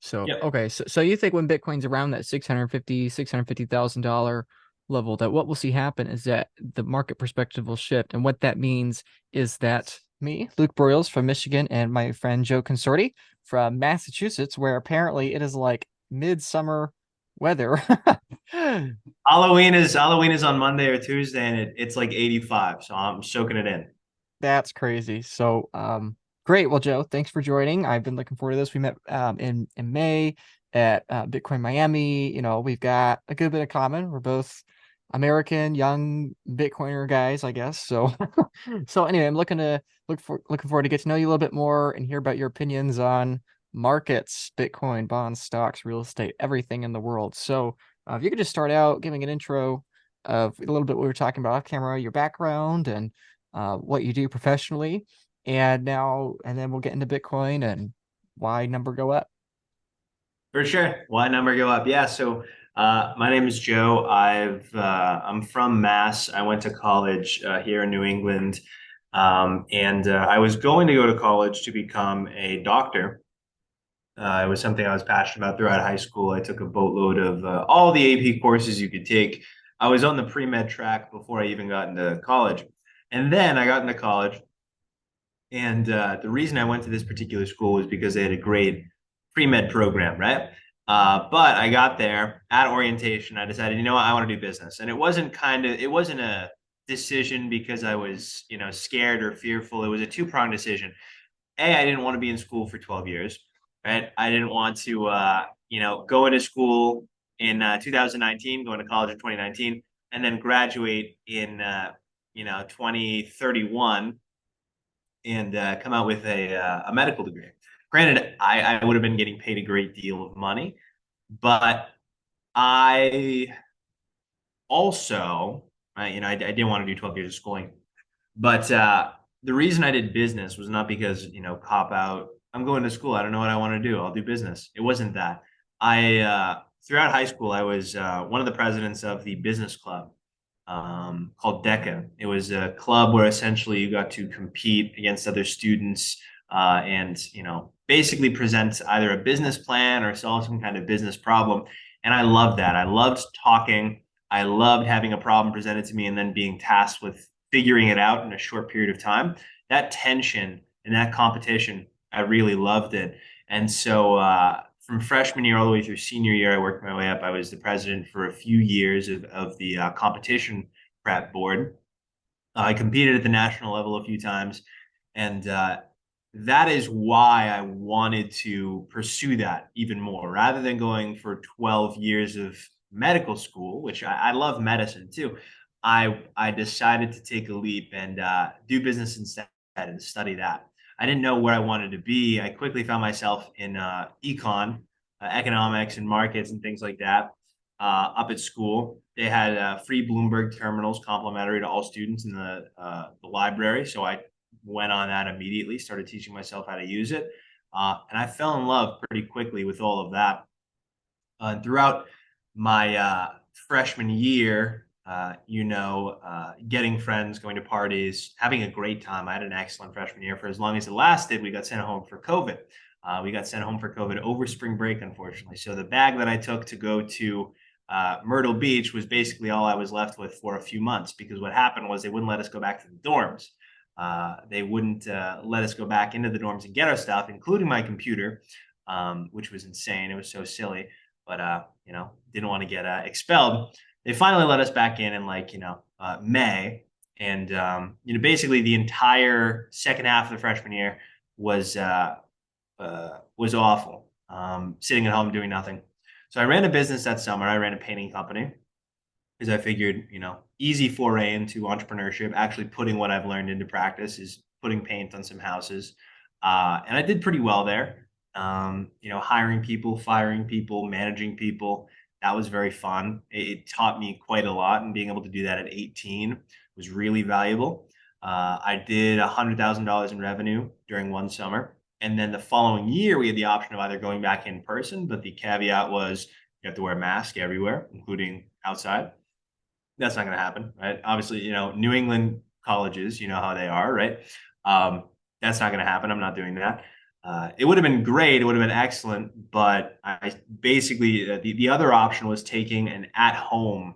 So, Yep. okay. So you think when Bitcoin's around that 650,000 level, that what we'll see happen is that the market perspective will shift. And what that means is that me, Luke Broyles from Michigan, and my friend Joe Consorti from Massachusetts, where apparently it is like midsummer weather. Halloween is on Monday or Tuesday, and it's like 85. So I'm soaking it in. That's crazy. So, great. Well, Joe, thanks for joining. I've been looking forward to this. We met in May at Bitcoin Miami. You know, we've got a good bit of common. We're both American young Bitcoiner guys, I guess. So, so anyway, I'm looking forward to get to know you a little bit more and hear about your opinions on markets, Bitcoin, bonds, stocks, real estate, everything in the world. So, if you could just start out giving an intro of a little bit what we were talking about off camera, your background and what you do professionally, and then we'll get into Bitcoin and why number go up. For sure. Why number go up? Yeah. So my name is Joe. I'm from Mass. I went to college here in New England, and I was going to go to college to become a doctor. It was something I was passionate about throughout high school. I took a boatload of all the AP courses you could take. I was on the pre-med track before I even got into college. And then I got into college. And the reason I went to this particular school was because they had a great pre-med program, right? But I got there at orientation. I decided, you know what, I want to do business. And it wasn't a decision because I was, scared or fearful. It was a two-pronged decision. I didn't want to be in school for 12 years, right? I didn't want to, go into school in 2019, going to college in 2019, and then graduate in, 2031 and come out with a medical degree. Granted, I would have been getting paid a great deal of money, but I also, I didn't want to do 12 years of schooling. But the reason I did business was not because, cop out. I'm going to school. I don't know what I want to do. I'll do business. It wasn't that. Throughout high school, I was one of the presidents of the business club called DECA. It was a club where essentially you got to compete against other students and, basically present either a business plan or solve some kind of business problem. And I loved that. I loved talking. I loved having a problem presented to me and then being tasked with figuring it out in a short period of time. That tension and that competition, I really loved it. And so from freshman year all the way through senior year, I worked my way up. I was the president for a few years of the competition prep board. I competed at the national level a few times. And that is why I wanted to pursue that even more rather than going for 12 years of medical school, which I love medicine too. I decided to take a leap and do business instead and study that. I didn't know where I wanted to be. I quickly found myself in econ, economics, and markets and things like that up at school. They had free Bloomberg terminals complimentary to all students in the library. So I went on that immediately, started teaching myself how to use it. And I fell in love pretty quickly with all of that. Throughout my freshman year, getting friends, going to parties, having a great time. I had an excellent freshman year for as long as it lasted. We got sent home for COVID. We got sent home for COVID over spring break, unfortunately. So the bag that I took to go to Myrtle Beach was basically all I was left with for a few months because what happened was they wouldn't let us go back to the dorms. They wouldn't let us go back into the dorms and get our stuff, including my computer, which was insane. It was so silly, but didn't want to get expelled. They finally let us back in like May, and basically the entire second half of the freshman year was was awful. Sitting at home doing nothing. So I ran a business that summer. I ran a painting company because I figured, easy foray into entrepreneurship, actually putting what I've learned into practice is putting paint on some houses. And I did pretty well there. Hiring people, firing people, managing people. That was very fun. It taught me quite a lot, and being able to do that at 18 was really valuable. I did $100,000 in revenue during one summer. And then the following year, we had the option of either going back in person, but the caveat was you have to wear a mask everywhere, including outside. That's not going to happen, right? Obviously, New England colleges, you know how they are, right? Um, that's not going to happen. I'm not doing that. It would have been great. It would have been excellent. But I basically, the other option was taking an at-home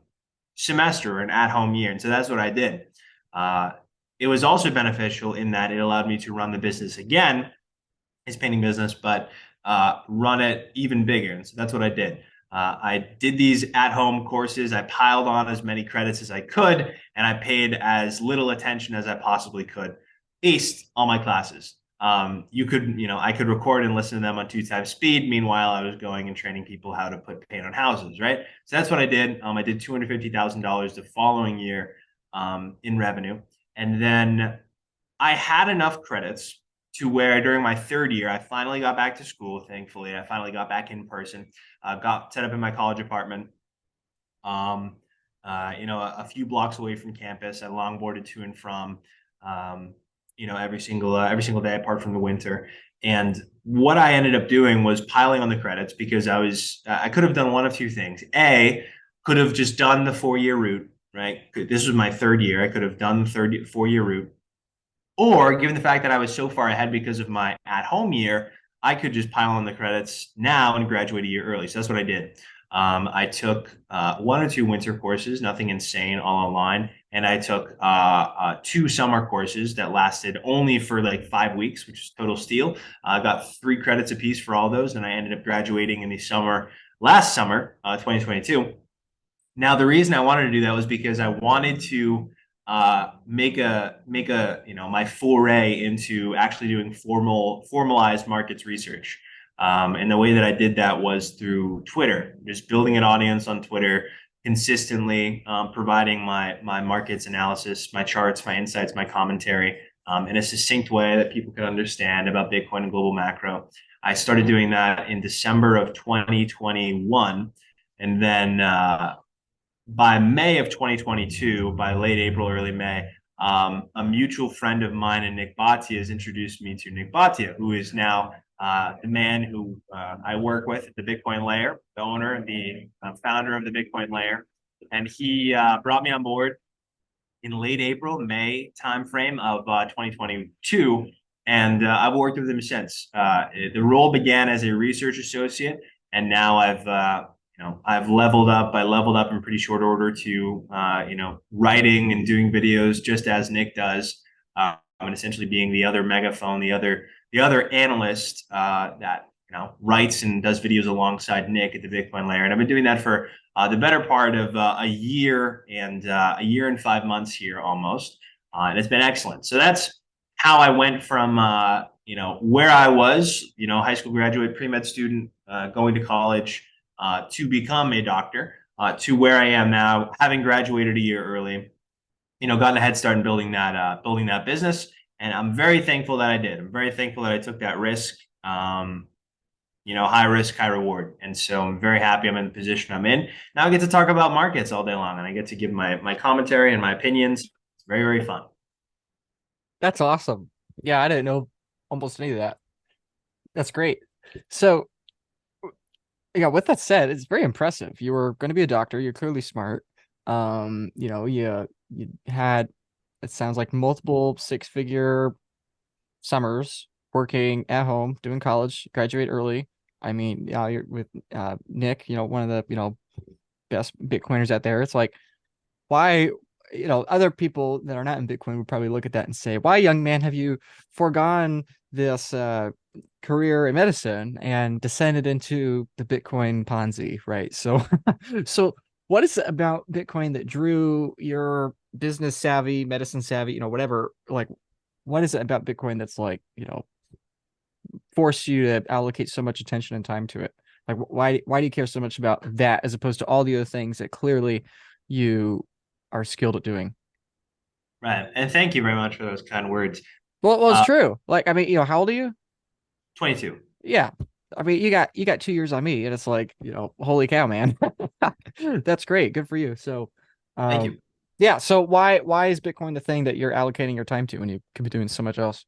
semester or an at-home year. And so that's what I did. Uh, it was also beneficial in that it allowed me to run the business again, his painting business, but run it even bigger. And so that's what I did. I did these at-home courses. I piled on as many credits as I could, and I paid as little attention as I possibly could. Aced all my classes. I could record and listen to them on 2 times speed. Meanwhile, I was going and training people how to put paint on houses, right? So that's what I did. I did $250,000 the following year in revenue. And then I had enough credits to where during my third year, I finally got back to school. Thankfully, I finally got back in person. Got set up in my college apartment. Um, a few blocks away from campus. I longboarded to and from. Every single day apart from the winter. And what I ended up doing was piling on the credits because I could have done one of two things. A, could have just done the 4 year route, right? This was my third year. I could have done the 4 year route. Or given the fact that I was so far ahead because of my at-home year, I could just pile on the credits now and graduate a year early. So that's what I did. I took 1 or 2 winter courses, nothing insane, all online, and I took 2 summer courses that lasted only for like 5 weeks, which is total steal. I got 3 credits apiece for all those, and I ended up graduating in the last summer, 2022. Now, the reason I wanted to do that was because I wanted to make a my foray into actually doing formalized markets research. And the way that I did that was through Twitter, just building an audience on Twitter, consistently providing my markets analysis, my charts, my insights, my commentary in a succinct way that people could understand about Bitcoin and global macro. I started doing that in December of 2021, and then by May of 2022, by late April, early May, a mutual friend of mine and Nick Bhatia has introduced me to Nick Bhatia, who is now the man who I work with at the Bitcoin Layer, the owner, the founder of the Bitcoin Layer. And he brought me on board in late April, May timeframe of 2022. And I've worked with him since. The role began as a research associate, and now I've leveled up. I leveled up in pretty short order to writing and doing videos just as Nick does, and essentially being the other megaphone, the other analyst that writes and does videos alongside Nick at the Bitcoin Layer. And I've been doing that for the better part of a year and 5 months here almost, and it's been excellent. So that's how I went from where I was, high school graduate, pre-med student, going to college to become a doctor, to where I am now, having graduated a year early, gotten a head start in building that business. And I'm very thankful that I did. I'm very thankful that I took that risk. High risk, high reward. And so I'm very happy I'm in the position I'm in. Now I get to talk about markets all day long, and I get to give my commentary and my opinions. It's very, very fun. That's awesome. Yeah, I didn't know almost any of that. That's great. So, yeah, with that said, it's very impressive. You were going to be a doctor. You're clearly smart. You had, it sounds like, multiple six-figure summers working at home, doing college, graduate early. I mean, you're with Nick, one of the, best Bitcoiners out there. It's like, why, other people that are not in Bitcoin would probably look at that and say, why, young man, have you foregone this career in medicine and descended into the Bitcoin Ponzi, right? So, so what is it about Bitcoin that drew your business savvy, medicine savvy, whatever, like, what is it about Bitcoin that's like, force you to allocate so much attention and time to it? Like, why do you care so much about that as opposed to all the other things that clearly you are skilled at doing? Right. And thank you very much for those kind words. Well, it's true. Like, I mean, how old are you? 22. Yeah. I mean, you got 2 years on me, and it's like, holy cow, man. That's great. Good for you. So, Thank you. um, yeah. So why is Bitcoin the thing that you're allocating your time to when you could be doing so much else?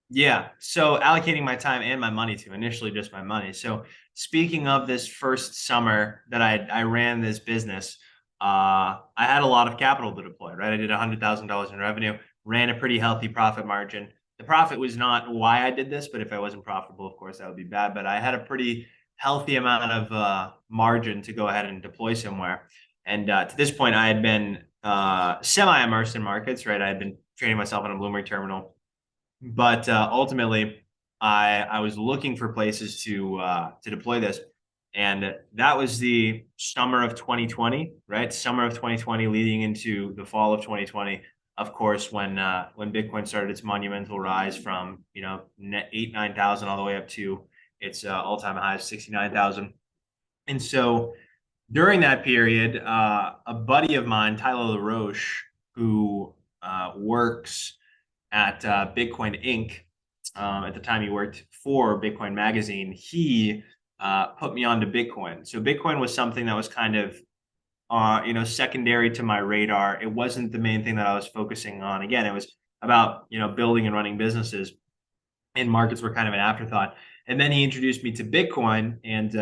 Yeah. So allocating my time and my money to initially just my money. So speaking of this first summer that I ran this business, I had a lot of capital to deploy, right? I did $100,000 in revenue, ran a pretty healthy profit margin. the profit was not why I did this, but if I wasn't profitable, of course, that would be bad. But I had a pretty healthy amount of margin to go ahead and deploy somewhere. And to this point, I had been semi-immersed in markets, right? I had been trading myself on a Bloomberg terminal, but ultimately, I was looking for places to deploy this, and that was the summer of 2020, right? Summer of 2020, leading into the fall of 2020. Of course, when Bitcoin started its monumental rise from net 8-9 thousand all the way up to its all-time high of 69,000, and so during that period, a buddy of mine, Tyler LaRoche, who works at Bitcoin Inc. At the time, he worked for Bitcoin Magazine. He put me onto Bitcoin. So Bitcoin was something that was kind of secondary to my radar. It wasn't the main thing that I was focusing on. Again, it was about building and running businesses, and markets were kind of an afterthought. And then he introduced me to Bitcoin, and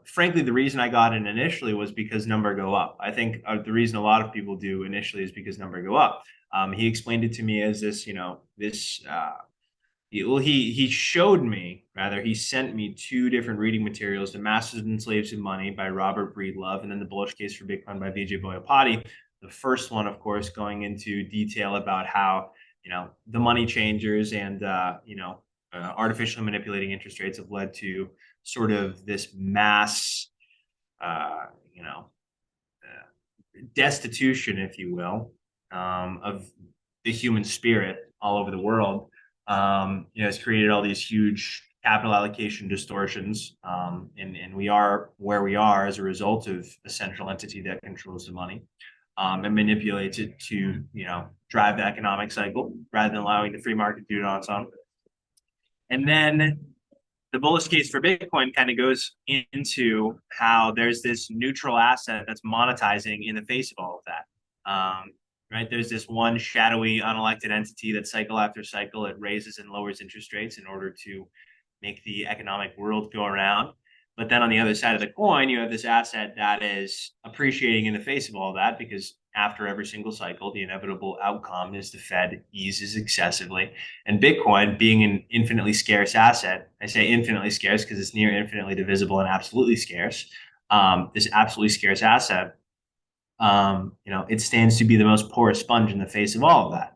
frankly, the reason I got in initially was because number go up. I think the reason a lot of people do initially is because number go up. He explained it to me as this, this. He showed me, rather, he sent me two different reading materials: "The Masters and Slaves of Money" by Robert Breedlove, and then "The Bullish Case for Bitcoin" by Vijay Boyapati. The first one, of course, going into detail about how the money changers and artificially manipulating interest rates have led to sort of this mass, uh, you know, destitution, if you will, of the human spirit all over the world. It's created all these huge capital allocation distortions, and we are where we are as a result of a central entity that controls the money and manipulates it to drive the economic cycle rather than allowing the free market to do it on its own. And then the bullish case for Bitcoin kind of goes into how there's this neutral asset that's monetizing in the face of all of that. Right? There's this one shadowy, unelected entity that cycle after cycle it raises and lowers interest rates in order to make the economic world go around. But then on the other side of the coin, you have this asset that is appreciating in the face of all that, because after every single cycle, the inevitable outcome is the Fed eases excessively. And Bitcoin, being an infinitely scarce asset, I say infinitely scarce because it's near infinitely divisible and absolutely scarce. This absolutely scarce asset, it stands to be the most porous sponge in the face of all of that,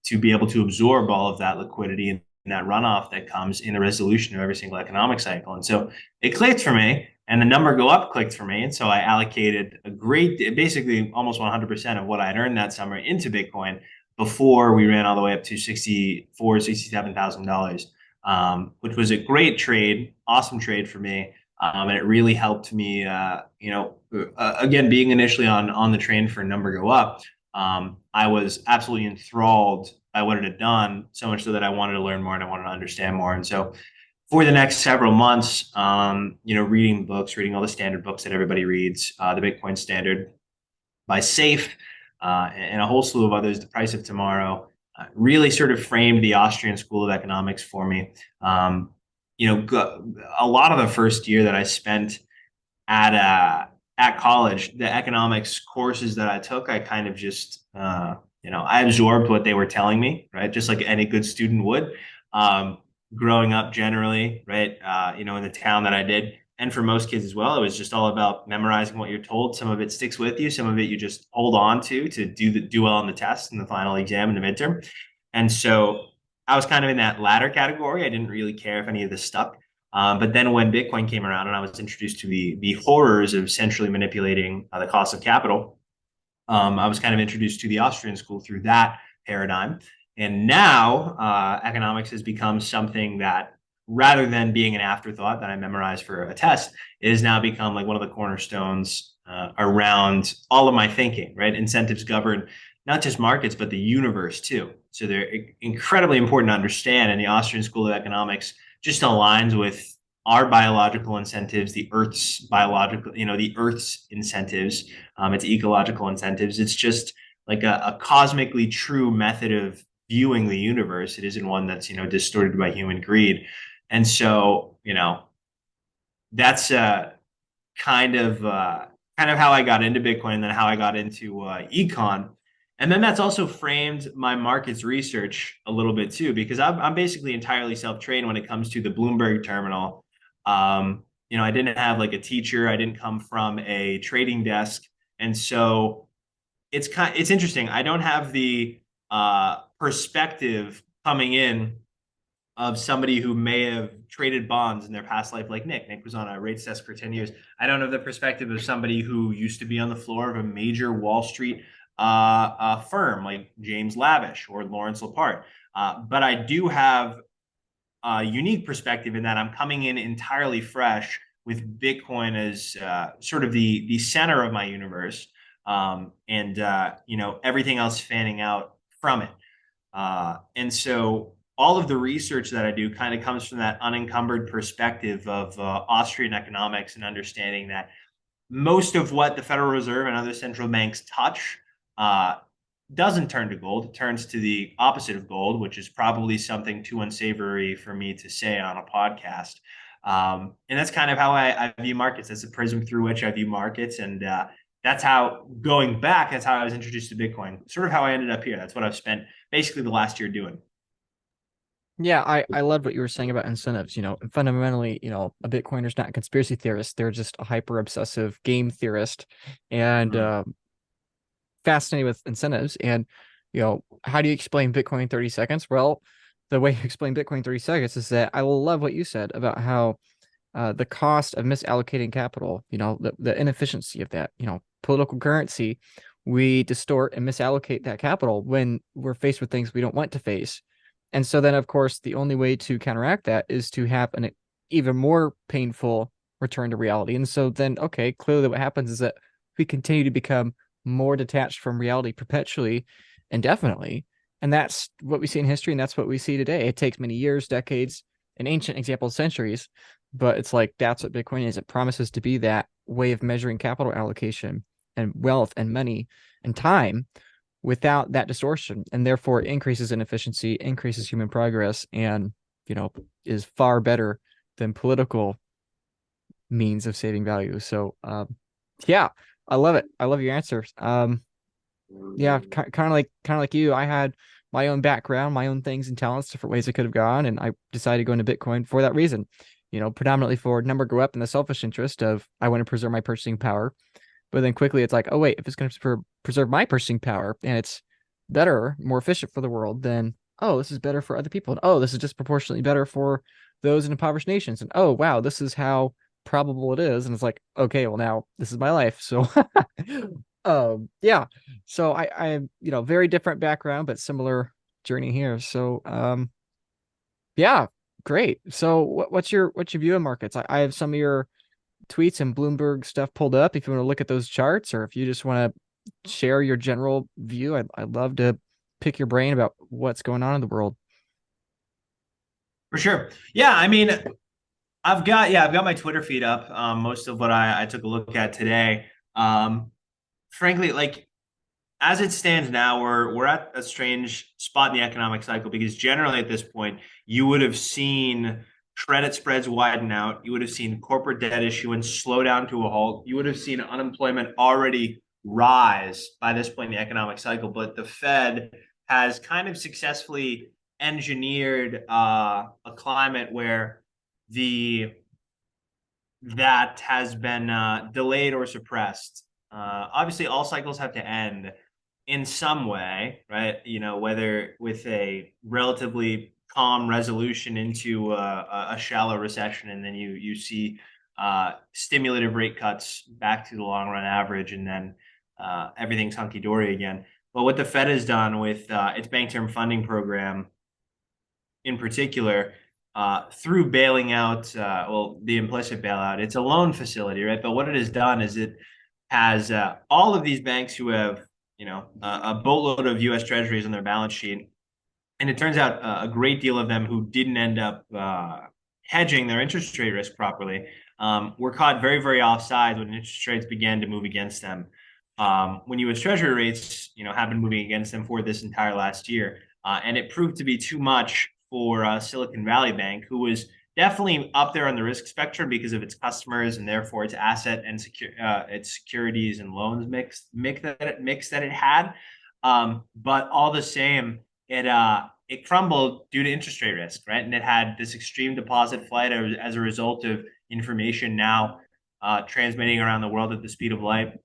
to be able to absorb all of that liquidity and that runoff that comes in the resolution of every single economic cycle. And so it clicked for me, and the number go up clicked for me. And so I allocated basically almost 100% of what I had earned that summer into Bitcoin before we ran all the way up to $67,000, which was a great trade, awesome trade for me. And it really helped me, again, being initially on the train for number go up. I was absolutely enthralled by what it had done, so much so that I wanted to learn more and I wanted to understand more. And so for the next several months, reading books, reading all the standard books that everybody reads, the Bitcoin Standard by Safe, and a whole slew of others, The Price of Tomorrow, really sort of framed the Austrian School of Economics for me. A lot of the first year that I spent at college, the economics courses that I took, I kind of just I absorbed what they were telling me, right? Just like any good student would. Growing up generally, right? In the town that I did, and for most kids as well, it was just all about memorizing what you're told. Some of it sticks with you, some of it you just hold on to do well on the test and the final exam and the midterm. And so I was kind of in that latter category. I didn't really care if any of this stuck. But then when Bitcoin came around and I was introduced to the horrors of centrally manipulating the cost of capital, I was kind of introduced to the Austrian school through that paradigm. And now economics has become something that, rather than being an afterthought that I memorized for a test, it has now become like one of the cornerstones around all of my thinking, right? Incentives govern not just markets, but the universe too. So they're incredibly important to understand. And the Austrian School of Economics just aligns with our biological incentives, the Earth's biological, the Earth's incentives, its ecological incentives. It's just like a cosmically true method of viewing the universe. It isn't one that's distorted by human greed. And so that's kind of how I got into Bitcoin, and then how I got into econ. And then that's also framed my markets research a little bit too, because I'm basically entirely self-trained when it comes to the Bloomberg terminal. I didn't have like a teacher. I didn't come from a trading desk. And so it's interesting. I don't have the perspective coming in of somebody who may have traded bonds in their past life, like Nick. Nick was on a rates desk for 10 years. I don't have the perspective of somebody who used to be on the floor of a major Wall Street firm like James Lavish or Lawrence Lepard. But I do have a unique perspective in that I'm coming in entirely fresh with Bitcoin as sort of the center of my universe, and everything else fanning out from it. And so all of the research that I do kind of comes from that unencumbered perspective of Austrian economics and understanding that most of what the Federal Reserve and other central banks touch uh, doesn't turn to gold. It turns to the opposite of gold, which is probably something too unsavory for me to say on a podcast. And that's kind of how I view markets. That's the prism through which I view markets. And that's how, going back, that's how I was introduced to Bitcoin, sort of how I ended up here. That's what I've spent basically the last year doing. Yeah, I love what you were saying about incentives. Fundamentally, a Bitcoiner's not a conspiracy theorist. They're just a hyper obsessive game theorist, and Mm. fascinated with incentives. And how do you explain Bitcoin in 30 seconds? Well, the way you explain Bitcoin in 30 seconds is that I love what you said about how the cost of misallocating capital, the inefficiency of that, political currency, we distort and misallocate that capital when we're faced with things we don't want to face. And so then, of course, the only way to counteract that is to have an even more painful return to reality. And so then, okay, clearly what happens is that we continue to become more detached from reality perpetually, indefinitely. And that's what we see in history, and that's what we see today. It takes many years, decades, in ancient examples, centuries, but it's like that's what Bitcoin is. It promises to be that way of measuring capital allocation and wealth and money and time without that distortion, and therefore it increases inefficiency, increases human progress, and is far better than political means of saving value. So yeah, I love it. I love your answers. Yeah, kind of like you. I had my own background, my own things and talents, different ways I could have gone, and I decided to go into Bitcoin for that reason. Predominantly for number go up in the selfish interest of I want to preserve my purchasing power. But then quickly it's like, oh wait, if it's going to preserve my purchasing power and it's better, more efficient for the world, then oh, this is better for other people. And oh, this is disproportionately better for those in impoverished nations. And oh wow, this is how probable it is. And it's like, okay, well now this is my life. So yeah. So I'm, very different background, but similar journey here. So yeah, great. So what's your view of markets? I have some of your tweets and Bloomberg stuff pulled up if you want to look at those charts, or if you just want to share your general view. I'd love to pick your brain about what's going on in the world. For sure. Yeah, I mean, I've got my Twitter feed up. Most of what I took a look at today. Frankly, like as it stands now, we're at a strange spot in the economic cycle because generally at this point, you would have seen credit spreads widen out. You would have seen corporate debt issuance slow down to a halt. You would have seen unemployment already rise by this point in the economic cycle. But the Fed has kind of successfully engineered a climate where the that has been delayed or suppressed. Obviously, all cycles have to end in some way, right? Whether with a relatively calm resolution into a shallow recession, and then you see stimulative rate cuts back to the long run average, and then everything's hunky dory again. But what the Fed has done with its bank term funding program in particular, through bailing out, the implicit bailout, it's a loan facility, right? But what it has done is it has all of these banks who have, a boatload of U.S. Treasuries on their balance sheet, and it turns out a great deal of them who didn't end up hedging their interest rate risk properly were caught very, very offside when interest rates began to move against them. When U.S. Treasury rates, have been moving against them for this entire last year, and it proved to be too much for Silicon Valley Bank, who was definitely up there on the risk spectrum because of its customers and therefore its asset and its securities and loans mix that it had. But all the same, it crumbled due to interest rate risk, right? And it had this extreme deposit flight as a result of information now transmitting around the world at the speed of light.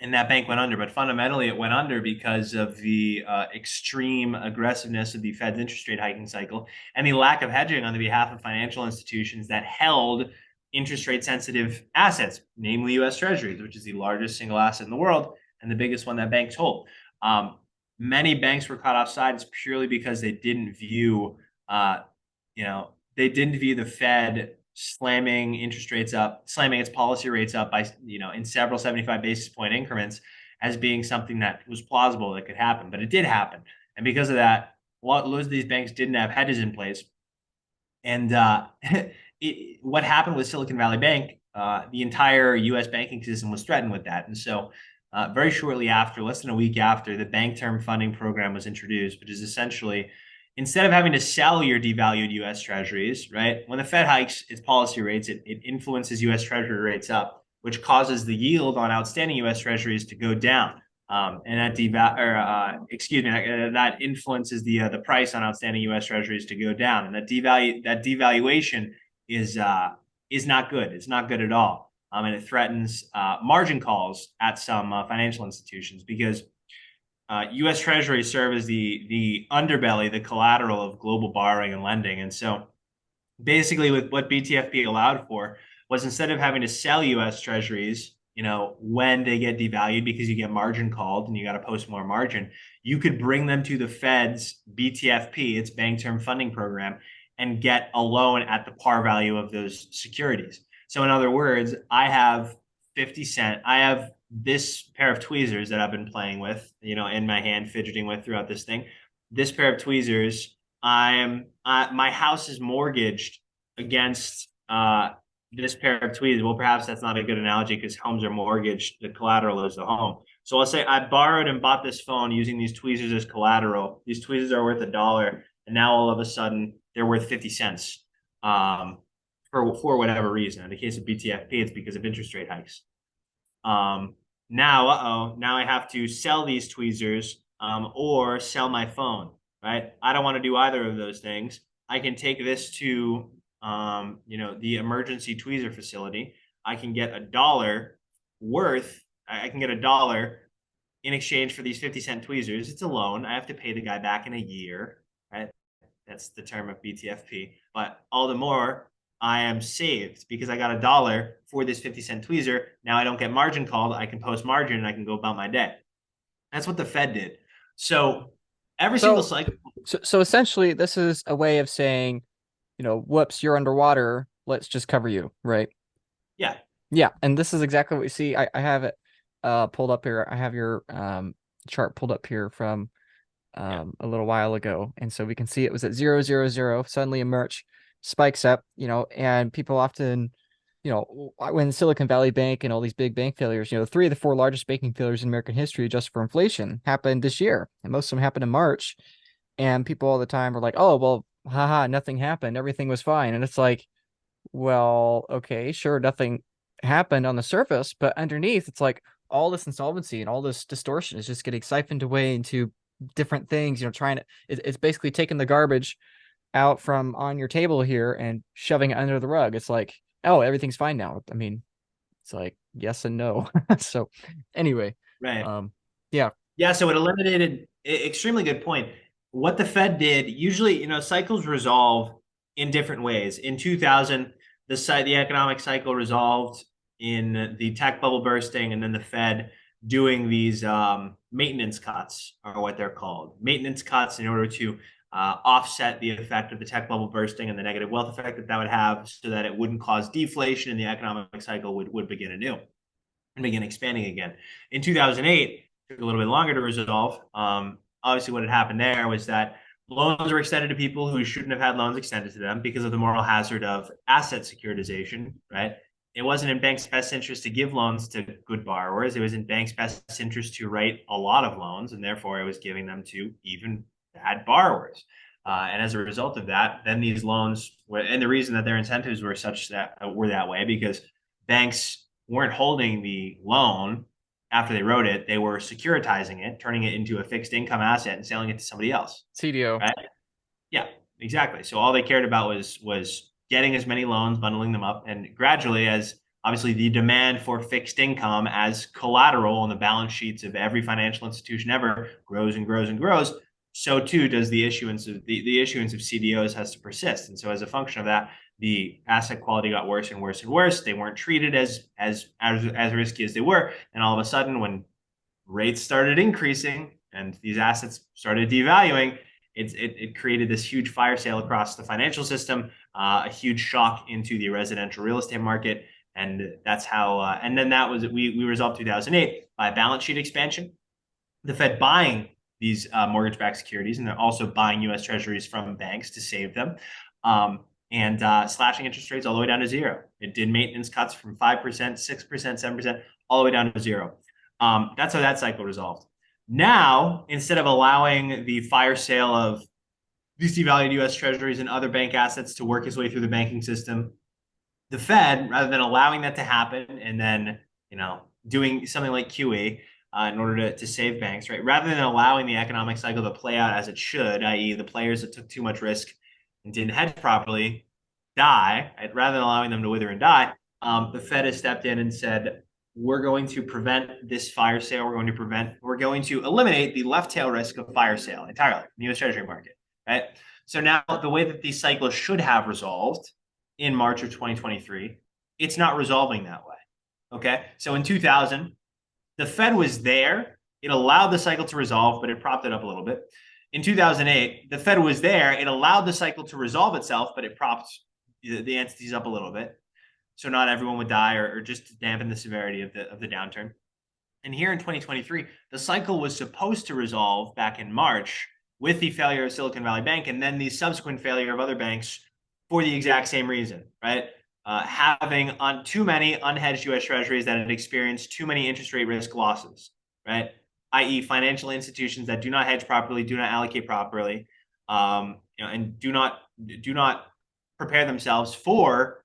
And that bank went under. But fundamentally, it went under because of the extreme aggressiveness of the Fed's interest rate hiking cycle and the lack of hedging on the behalf of financial institutions that held interest rate sensitive assets, namely US Treasuries, which is the largest single asset in the world and the biggest one that banks hold. Um, Many banks were caught offside purely because they didn't view, they didn't view the Fed slamming interest rates up, slamming its policy rates up by, in several 75 basis point increments as being something that was plausible that could happen. But it did happen. And because of that, loads of these banks didn't have hedges in place. And what happened with Silicon Valley Bank, the entire US banking system was threatened with that. And so, very shortly after, less than a week after, the Bank Term Funding Program was introduced, which is essentially instead of having to sell your devalued US Treasuries, right? When the Fed hikes its policy rates, it influences US Treasury rates up, which causes the yield on outstanding US Treasuries to go down. And that influences the price on outstanding U.S. Treasuries to go down, and that devaluation is not good. It's not good at all, and it threatens margin calls at some financial institutions because U.S. Treasuries serve as the underbelly, the collateral of global borrowing and lending, and so basically with what BTFP allowed for was instead of having to sell US treasuries, when they get devalued because you get margin called and you got to post more margin, you could bring them to the Fed's BTFP, its bank term funding program, and get a loan at the par value of those securities. So in other words, I have 50 cent, I have this pair of tweezers that I've been playing with, in my hand, fidgeting with throughout this thing. This pair of tweezers my house is mortgaged against this pair of tweezers. Well, perhaps that's not a good analogy because homes are mortgaged. The collateral is the home. So I'll say I borrowed and bought this phone using these tweezers as collateral. These tweezers are worth $1, and now all of a sudden they're worth 50 cents for whatever reason. In the case of BTFP, it's because of interest rate hikes. Now I have to sell these tweezers or sell my phone, right? I don't want to do either of those things. I can take this to, the emergency tweezer facility. I can get I can get $1 in exchange for these 50-cent tweezers. It's a loan. I have to pay the guy back in a year, right? That's the term of BTFP. But all the more, I am saved because I got $1 for this 50-cent tweezer. Now I don't get margin called. I can post margin and I can go about my day. That's what the Fed did. So every single So, cycle. so essentially, this is a way of saying, whoops, you're underwater. Let's just cover you, right? Yeah. Yeah, and this is exactly what we see. I have it pulled up here. I have your chart pulled up here from Yeah. a little while ago, and so we can see it was at 000. Suddenly, a merch spikes up, and people often, when Silicon Valley Bank and all these big bank failures, three of the four largest banking failures in American history, just for inflation, happened this year, and most of them happened in March. And people all the time are like, "Oh, well, haha, nothing happened. Everything was fine." And it's like, well, okay, sure, nothing happened on the surface, but underneath, it's like all this insolvency and all this distortion is just getting siphoned away into different things, trying to, it's basically taking the garbage out from on your table here and shoving it under the rug. It's like, oh, everything's fine now. I mean, it's like yes and no. So anyway, Right. yeah. Yeah. So it eliminated, extremely good point. What the Fed did, usually, cycles resolve in different ways. In 2000, the economic cycle resolved in the tech bubble bursting, and then the Fed doing these maintenance cuts, are what they're called. Maintenance cuts in order to offset the effect of the tech bubble bursting and the negative wealth effect that would have, so that it wouldn't cause deflation and the economic cycle would begin anew and begin expanding again. In 2008, it took a little bit longer to resolve. Obviously, what had happened there was that loans were extended to people who shouldn't have had loans extended to them because of the moral hazard of asset securitization, right? It wasn't in banks' best interest to give loans to good borrowers. It was in banks' best interest to write a lot of loans, and therefore it was giving them to even bad borrowers. And as a result of that, then these loans were, and the reason that their incentives were such that were that way because banks weren't holding the loan after they wrote it, they were securitizing it, turning it into a fixed income asset and selling it to somebody else. CDO. Right? Yeah, exactly. So all they cared about was getting as many loans, bundling them up, and gradually, as obviously the demand for fixed income as collateral on the balance sheets of every financial institution ever grows and grows and grows, so too does the issuance of the issuance of CDOs has to persist. And so as a function of that, the asset quality got worse and worse and worse. They weren't treated as risky as they were. And all of a sudden, when rates started increasing and these assets started devaluing, it created this huge fire sale across the financial system, a huge shock into the residential real estate market. And that's how, and then that was, we resolved 2008 by balance sheet expansion, the Fed buying these mortgage-backed securities, and they're also buying U.S. Treasuries from banks to save them, and slashing interest rates all the way down to zero. It did maintenance cuts from 5%, 6%, 7%, all the way down to zero. That's how that cycle resolved. Now, instead of allowing the fire sale of these devalued U.S. Treasuries and other bank assets to work its way through the banking system, the Fed, rather than allowing that to happen and then doing something like QE in order to save banks, right? Rather than allowing the economic cycle to play out as it should, i.e., the players that took too much risk and didn't hedge properly die, right? Rather than allowing them to wither and die, the Fed has stepped in and said, we're going to prevent this fire sale. We're going to eliminate the left tail risk of fire sale entirely in the U.S. Treasury market, right? So now the way that these cycles should have resolved in March of 2023, it's not resolving that way. Okay. So in 2000, the Fed was there. It allowed the cycle to resolve, but it propped it up a little bit. In 2008, the Fed was there. It allowed the cycle to resolve itself, but it propped the entities up a little bit. So not everyone would die, or just to dampen the severity of the downturn. And here in 2023, the cycle was supposed to resolve back in March with the failure of Silicon Valley Bank and then the subsequent failure of other banks for the exact same reason, right? Having on too many unhedged U.S. Treasuries that had experienced too many interest rate risk losses, right? I.e., financial institutions that do not hedge properly, do not allocate properly, and do not prepare themselves for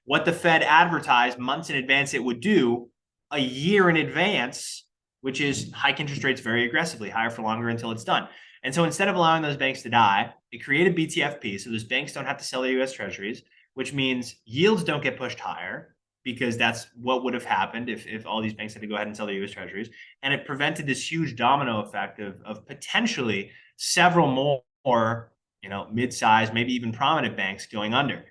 what the Fed advertised months in advance it would do a year in advance, which is hike interest rates very aggressively, higher for longer until it's done. And so instead of allowing those banks to die, it created BTFP, so those banks don't have to sell their U.S. Treasuries, which means yields don't get pushed higher, because that's what would have happened if all these banks had to go ahead and sell their U.S. Treasuries. And it prevented this huge domino effect of potentially several more mid-sized, maybe even prominent banks going under.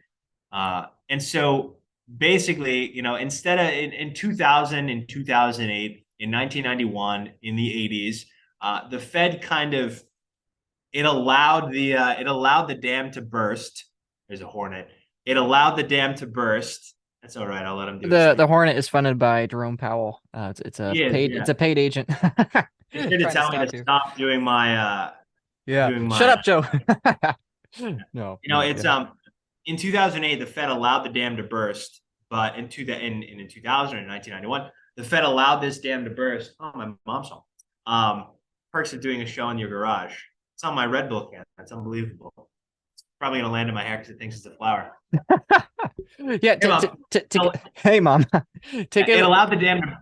And so basically, instead of in 2000, in 2008, in 1991, in the 80s, the Fed kind of it allowed the dam to burst. There's a hornet. It allowed the dam to burst. That's all right. I'll let him do his The thing. Hornet is funded by Jerome Powell. It's a He is, paid yeah. agent. He's here to Trying to tell me stop to you. stop doing my Yeah. doing Shut my up, Joe. No, no, it's yeah. in 2008 the Fed allowed the dam to burst, but in 2000 and 1991 the Fed allowed this dam to burst. Oh, my mom's home. Perks of doing a show in your garage. It's on my Red Bull can. That's unbelievable. It's probably gonna land in my hair because it thinks it's a flower. Yeah, Hey, Mom. hey, mom. Take It it. allowed the dam to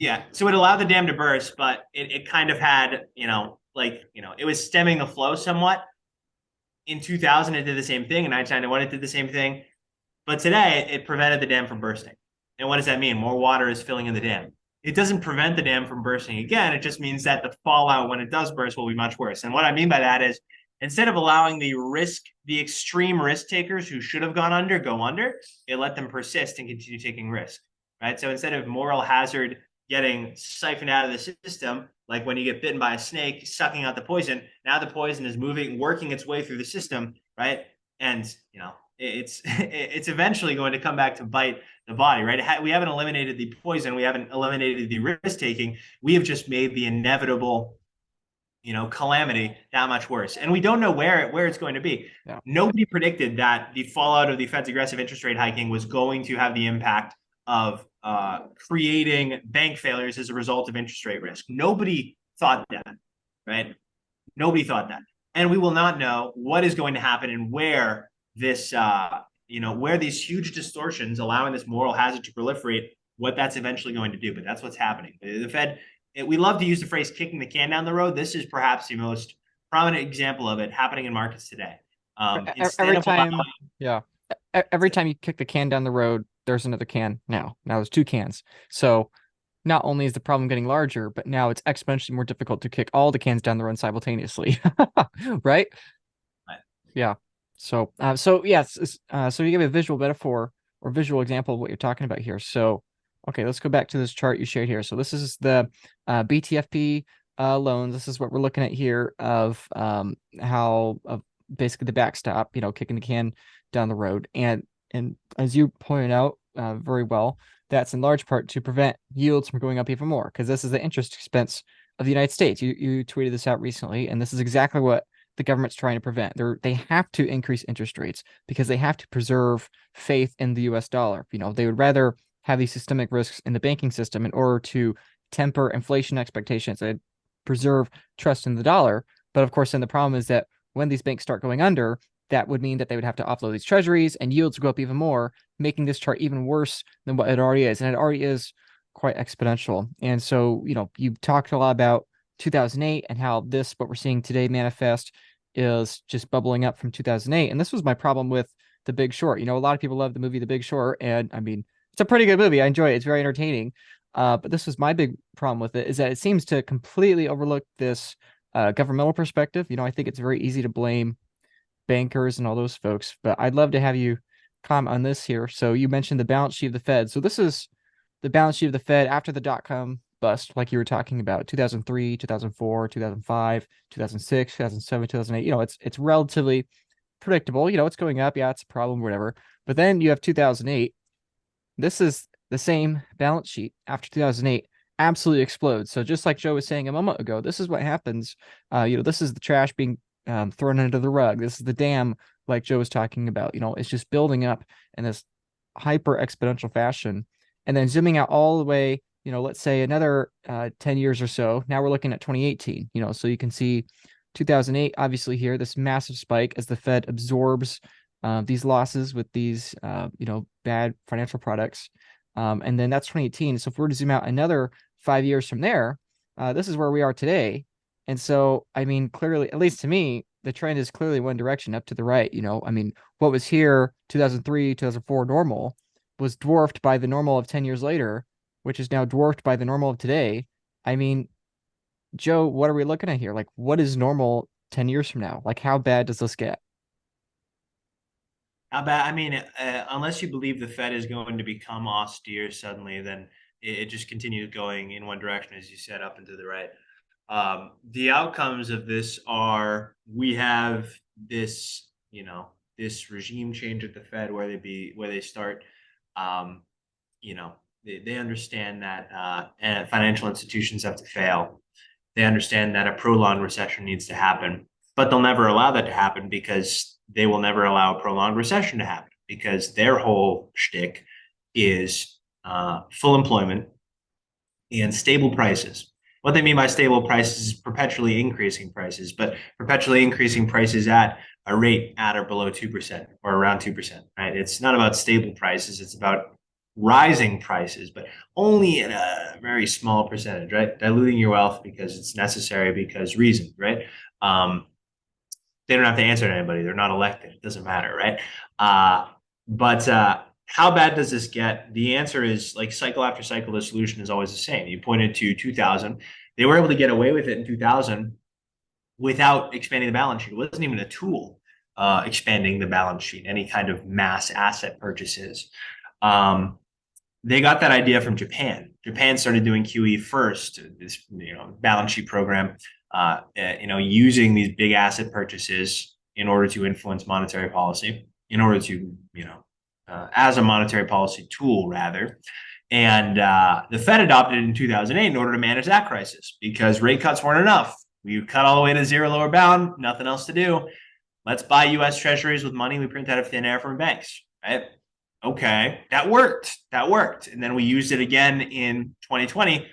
Yeah, so it allowed the dam to burst, but it kind of had, it was stemming the flow somewhat. In 2000, it did the same thing. In 1991, it did the same thing. But today, it prevented the dam from bursting. And what does that mean? More water is filling in the dam. It doesn't prevent the dam from bursting again. It just means that the fallout when it does burst will be much worse. And what I mean by that is, instead of allowing the extreme risk takers who should have gone under, go under, it let them persist and continue taking risk, right? So instead of moral hazard getting siphoned out of the system, like when you get bitten by a snake, sucking out the poison, now the poison is working its way through the system, right? And, it's eventually going to come back to bite the body, right? We haven't eliminated the poison. We haven't eliminated the risk taking. We have just made the inevitable calamity that much worse. And we don't know where it's going to be. Yeah. Nobody predicted that the fallout of the Fed's aggressive interest rate hiking was going to have the impact of creating bank failures as a result of interest rate risk. Nobody thought that, right? Nobody thought that. And we will not know what is going to happen and where this, where these huge distortions allowing this moral hazard to proliferate what that's eventually going to do, but that's what's happening. The Fed, we love to use the phrase kicking the can down the road. This is perhaps the most prominent example of it happening in markets today. Instead Every of time, yeah, every time you kick the can down the road, there's another can now. Now there's two cans. So not only is the problem getting larger, but now it's exponentially more difficult to kick all the cans down the road simultaneously. Right? Yeah. So yes, so you give a visual metaphor or visual example of what you're talking about here. So, okay, let's go back to this chart you shared here. So this is the BTFP loans. This is what we're looking at here of how basically the backstop, kicking the can down the road. And as you pointed out very well, that's in large part to prevent yields from going up even more because this is the interest expense of the United States. You tweeted this out recently, and this is exactly what the government's trying to prevent. They have to increase interest rates because they have to preserve faith in the US dollar. They would rather have these systemic risks in the banking system in order to temper inflation expectations and preserve trust in the dollar. But of course, then the problem is that when these banks start going under, that would mean that they would have to offload these treasuries and yields would go up even more, making this chart even worse than what it already is. And it already is quite exponential. And so, you talked a lot about 2008 and how what we're seeing today manifest is just bubbling up from 2008. And this was my problem with The Big Short. A lot of people love the movie The Big Short, and I mean, it's a pretty good movie. I enjoy it. It's very entertaining. But this was my big problem with it, is that it seems to completely overlook this governmental perspective. I think it's very easy to blame bankers and all those folks, but I'd love to have you comment on this here. So you mentioned the balance sheet of the Fed. So this is the balance sheet of the Fed after the dot-com bust, like you were talking about, 2003, 2004, 2005, 2006, 2007, 2008. It's relatively predictable. It's going up. Yeah, it's a problem, whatever. But then you have 2008. This is the same balance sheet after 2008 absolutely explodes. So just like Joe was saying a moment ago, this is what happens. This is the trash being thrown under the rug. This is the dam, like Joe was talking about. It's just building up in this hyper exponential fashion. And then zooming out all the way, let's say another 10 years or so. Now we're looking at 2018, so you can see 2008, obviously here, this massive spike as the Fed absorbs these losses with these, bad financial products. And then that's 2018. So if we were to zoom out another 5 years from there, this is where we are today. And so, I mean, clearly, at least to me, the trend is clearly one direction up to the right. I mean, what was here 2003, 2004 normal was dwarfed by the normal of 10 years later, which is now dwarfed by the normal of today. I mean, Joe, what are we looking at here? Like, what is normal 10 years from now? Like, how bad does this get? How bad? I mean, unless you believe the Fed is going to become austere suddenly, then it just continues going in one direction, as you said, up and to the right. The outcomes of this are we have this, this regime change at the Fed where they start, um, they understand that and financial institutions have to fail. They understand that a prolonged recession needs to happen, but they'll never allow that to happen because they will never allow a prolonged recession to happen because their whole shtick is full employment and stable prices. What they mean by stable prices is perpetually increasing prices, but perpetually increasing prices at a rate at or below 2% or around 2%, right? It's not about stable prices, it's about rising prices, but only in a very small percentage, right? Diluting your wealth because it's necessary because reasons, right? They don't have to answer to anybody. They're not elected. It doesn't matter, right? But how bad does this get? The answer is like cycle after cycle, the solution is always the same. You pointed to 2000. They were able to get away with it in 2000 without expanding the balance sheet. It wasn't even a tool expanding the balance sheet, any kind of mass asset purchases. They got that idea from Japan. Japan started doing QE first, this balance sheet program, using these big asset purchases in order to influence monetary policy, in order to as a monetary policy tool rather. And the Fed adopted it in 2008 in order to manage that crisis because rate cuts weren't enough. We cut all the way to zero lower bound, nothing else to do. Let's buy U.S. treasuries with money we print out of thin air from banks, right? Okay, that worked. That worked. And then we used it again in 2020,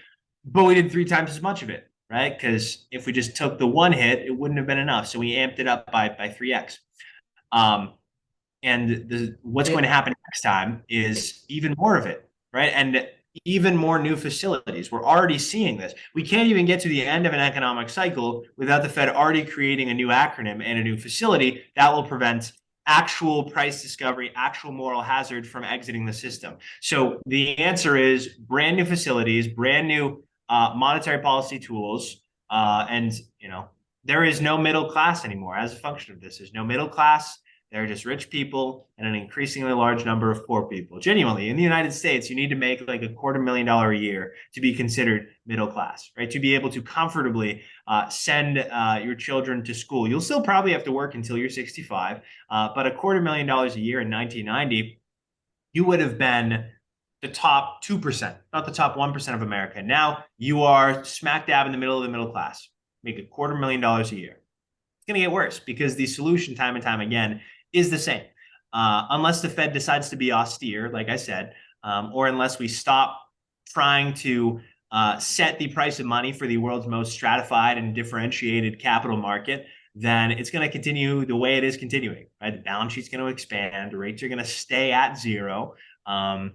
but we did 3 times as much of it, right? Because if we just took the one hit, it wouldn't have been enough. So we amped it up by 3x. And what's going It to happen next time is even more of it, right? And even more new facilities. We're already seeing this. We can't even get to the end of an economic cycle without the Fed already creating a new acronym and a new facility that will prevent actual price discovery, actual moral hazard from exiting the system. So the answer is brand new facilities, brand new monetary policy tools, and there is no middle class anymore as a function of this. There's no middle class. They're just rich people and an increasingly large number of poor people. Genuinely, in the United States, you need to make like $250,000 a year to be considered middle class, right? To be able to comfortably send your children to school. You'll still probably have to work until you're 65, but $250,000 a year in 1990, you would have been the top 2%, not the top 1% of America. Now you are smack dab in the middle of the middle class, make $250,000 a year. It's going to get worse because the solution, time and time again, is the same. Unless the Fed decides to be austere, like I said, or unless we stop trying to set the price of money for the world's most stratified and differentiated capital market, then it's going to continue the way it is continuing. Right? The balance sheet's going to expand, rates are going to stay at zero, and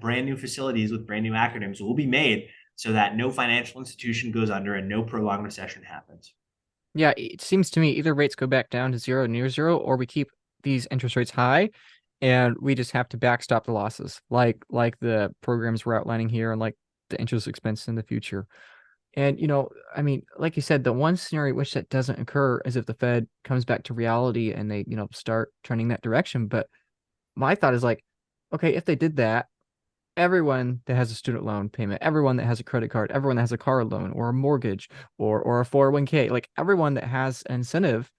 brand new facilities with brand new acronyms will be made so that no financial institution goes under and no prolonged recession happens. Yeah, it seems to me either rates go back down to zero, near zero, or we keep these interest rates high and we just have to backstop the losses, like the programs we're outlining here and like the interest expense in the future. And I mean, like you said, the one scenario which that doesn't occur is if the Fed comes back to reality and they, start trending that direction. But my thought is like, okay, if they did that, everyone that has a student loan payment, everyone that has a credit card, everyone that has a car loan or a mortgage or a 401k, like everyone that has an incentive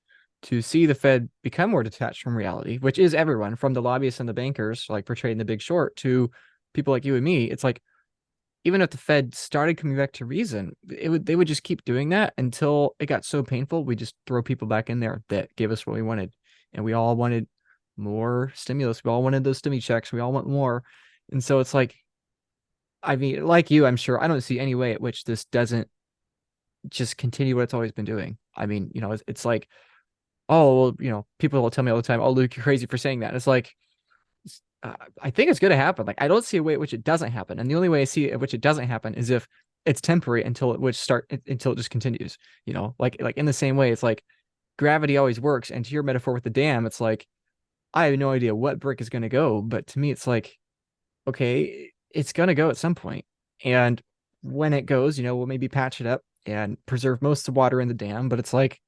to see the Fed become more detached from reality, which is everyone from the lobbyists and the bankers, like portrayed in The Big Short, to people like you and me. It's like, even if the Fed started coming back to reason, they would just keep doing that until it got so painful. We just throw people back in there that gave us what we wanted, and we all wanted more stimulus. We all wanted those stimmy checks. We all want more, and so it's like, I mean, like you, I'm sure I don't see any way at which this doesn't just continue what it's always been doing. I mean, it's like, oh, well, people will tell me all the time, oh, Luke, you're crazy for saying that. It's like, I think it's going to happen. Like, I don't see a way at which it doesn't happen. And the only way I see at which it doesn't happen is if it's temporary until until it just continues, like in the same way, it's like gravity always works. And to your metaphor with the dam, it's like, I have no idea what brick is going to go, but to me, it's like, okay, it's going to go at some point. And when it goes, we'll maybe patch it up and preserve most of the water in the dam. But it's like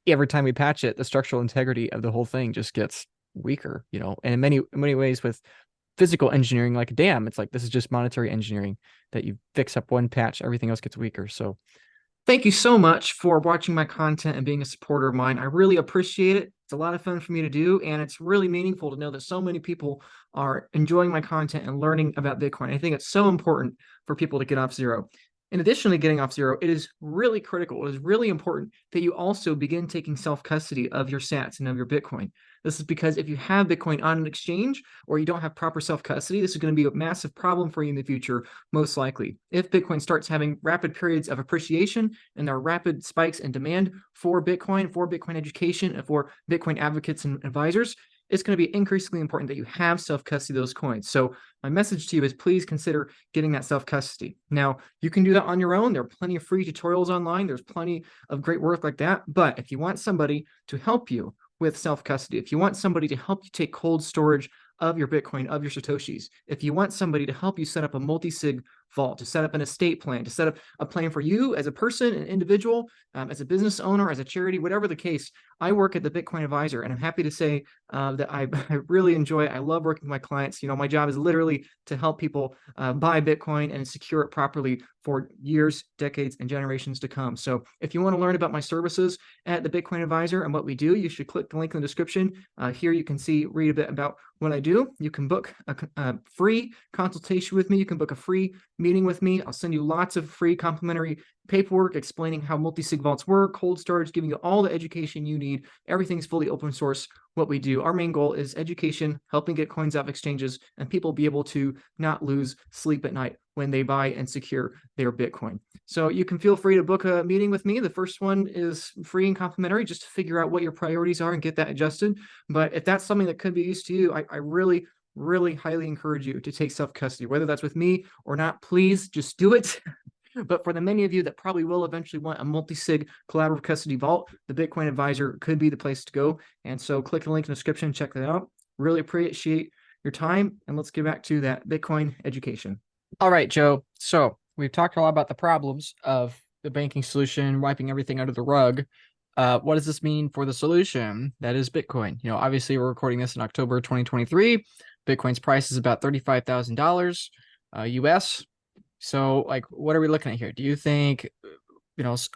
every time we patch it, the structural integrity of the whole thing just gets weaker, and in many ways with physical engineering like a dam, it's like this is just monetary engineering that you fix up one patch, everything else gets weaker. So thank you so much for watching my content and being a supporter of mine. I really appreciate it. It's a lot of fun for me to do, and it's really meaningful to know that so many people are enjoying my content and learning about Bitcoin. I think it's so important for people to get off zero. In addition to getting off zero, it is really critical. It is really important that you also begin taking self-custody of your sats and of your Bitcoin. This is because if you have Bitcoin on an exchange or you don't have proper self-custody, this is going to be a massive problem for you in the future, most likely. If Bitcoin starts having rapid periods of appreciation and there are rapid spikes in demand for Bitcoin education, and for Bitcoin advocates and advisors, it's going to be increasingly important that you have self-custody of those coins. So my message to you is please consider getting that self-custody. Now, you can do that on your own. There are plenty of free tutorials online. There's plenty of great work like that. But if you want somebody to help you with self-custody, if you want somebody to help you take cold storage of your Bitcoin, of your Satoshis, if you want somebody to help you set up a multi-sig vault, to set up an estate plan, to set up a plan for you as a person, an individual, as a business owner, as a charity, whatever the case, I work at the Bitcoin Advisor, and I'm happy to say that I really enjoy it. I love working with my clients. My job is literally to help people buy Bitcoin and secure it properly for years, decades, and generations to come. So if you want to learn about my services at the Bitcoin Advisor and what we do, you should click the link in the description. Here you can read a bit about what I do. You can book a free consultation with me. You can book a free meeting with me. I'll send you lots of free complimentary paperwork explaining how multi-sig vaults work, cold storage, giving you all the education you need. Everything's fully open source. What we do, our main goal is education, helping get coins off exchanges, and people be able to not lose sleep at night when they buy and secure their Bitcoin. So you can feel free to book a meeting with me. The first one is free and complimentary, just to figure out what your priorities are and get that adjusted. But if that's something that could be used to you, I really really highly encourage you to take self-custody, whether that's with me or not. Please just do it. But for the many of you that probably will eventually want a multi-sig collaborative custody vault, the Bitcoin Advisor could be the place to go. And so click the link in the description, check that out. Really appreciate your time. And let's get back to that Bitcoin education. All right, Joe. So we've talked a lot about the problems of the banking solution, wiping everything under the rug. What does this mean for the solution that is Bitcoin? Obviously we're recording this in October 2023. Bitcoin's price is about $35,000 US. So, like, what are we looking at here? Do you think,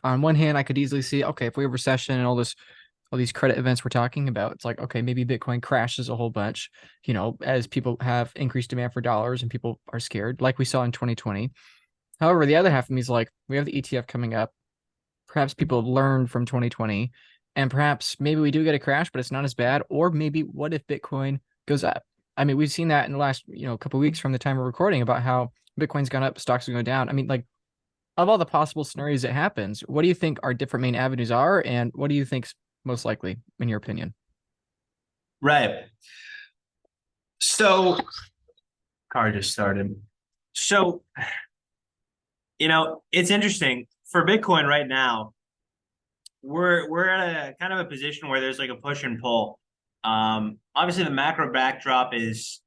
on one hand, I could easily see, okay, if we have recession and all these credit events we're talking about, it's like, okay, maybe Bitcoin crashes a whole bunch, as people have increased demand for dollars and people are scared, like we saw in 2020. However, the other half of me is like, we have the ETF coming up. Perhaps people have learned from 2020, and perhaps maybe we do get a crash, but it's not as bad. Or maybe what if Bitcoin goes up? I mean, we've seen that in the last, couple of weeks from the time we're recording about how Bitcoin's gone up, stocks are going down. I mean, like, of all the possible scenarios that happens, what do you think our different main avenues are, and what do you think's most likely, in your opinion? Right. So, car just started. So, it's interesting for Bitcoin right now. We're at a kind of a position where there's like a push and pull. Obviously, the macro backdrop is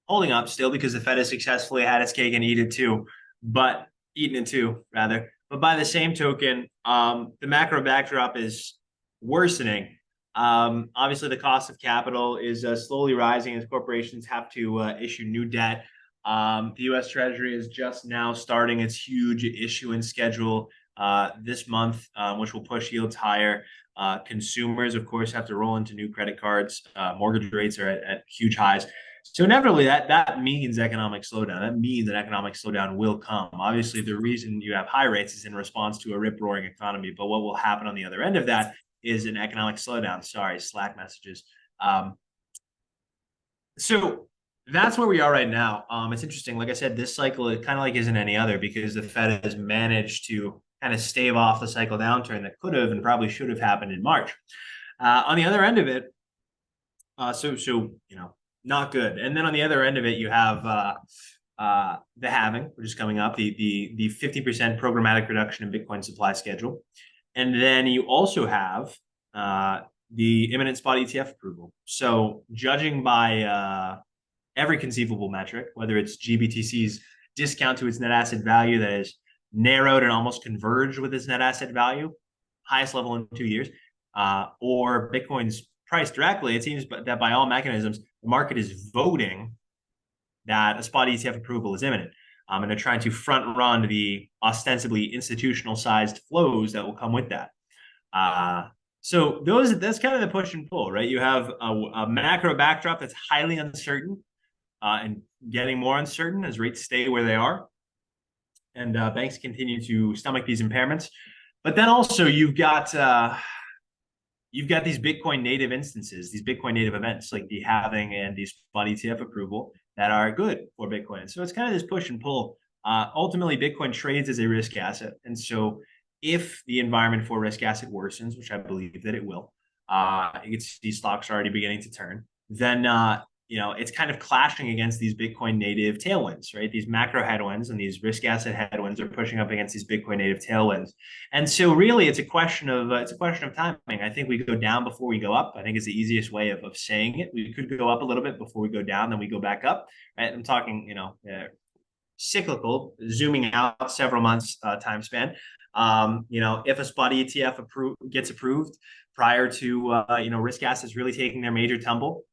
holding up still because the Fed has successfully had its cake and eaten it too, rather. But by the same token, the macro backdrop is worsening. Obviously, the cost of capital is slowly rising as corporations have to issue new debt. The U.S. Treasury is just now starting its huge issuance schedule this month, which will push yields higher. Consumers, of course, have to roll into new credit cards. Mortgage rates are at huge highs. So inevitably, that means economic slowdown. That means an economic slowdown will come. Obviously, the reason you have high rates is in response to a rip-roaring economy. But what will happen on the other end of that is an economic slowdown. Sorry, Slack messages. So that's where we are right now. It's interesting. Like I said, this cycle it kind of like isn't any other because the Fed has managed to kind of stave off the cycle downturn that could have and probably should have happened in March. On the other end of it, not good. And then on the other end of it, you have the halving, which is coming up, the 50% programmatic reduction in Bitcoin supply schedule, and then you also have the imminent spot ETF approval. So, judging by every conceivable metric, whether it's GBTC's discount to its net asset value that is narrowed and almost converged with its net asset value, highest level in 2 years, or Bitcoin's price directly, it seems that by all mechanisms, the market is voting that a spot ETF approval is imminent. And they're trying to front run the ostensibly institutional sized flows that will come with that. So that's kind of the push and pull, right? You have a macro backdrop that's highly uncertain and getting more uncertain as rates stay where they are. And banks continue to stomach these impairments. But then also you've got these Bitcoin native instances, these Bitcoin native events like the halving and the spot ETF approval that are good for Bitcoin. So it's kind of this push and pull. Ultimately, Bitcoin trades as a risk asset. And so if the environment for risk asset worsens, which I believe that it will, you can see stocks are already beginning to turn, then it's kind of clashing against these Bitcoin native tailwinds, right? These macro headwinds and these risk asset headwinds are pushing up against these Bitcoin native tailwinds. And so really it's a question of timing. I think we go down before we go up. I think it's the easiest way of saying it. We could go up a little bit before we go down, then we go back up. Right? I'm talking, cyclical, zooming out several months time span. If a spot ETF gets approved prior to risk assets really taking their major tumble,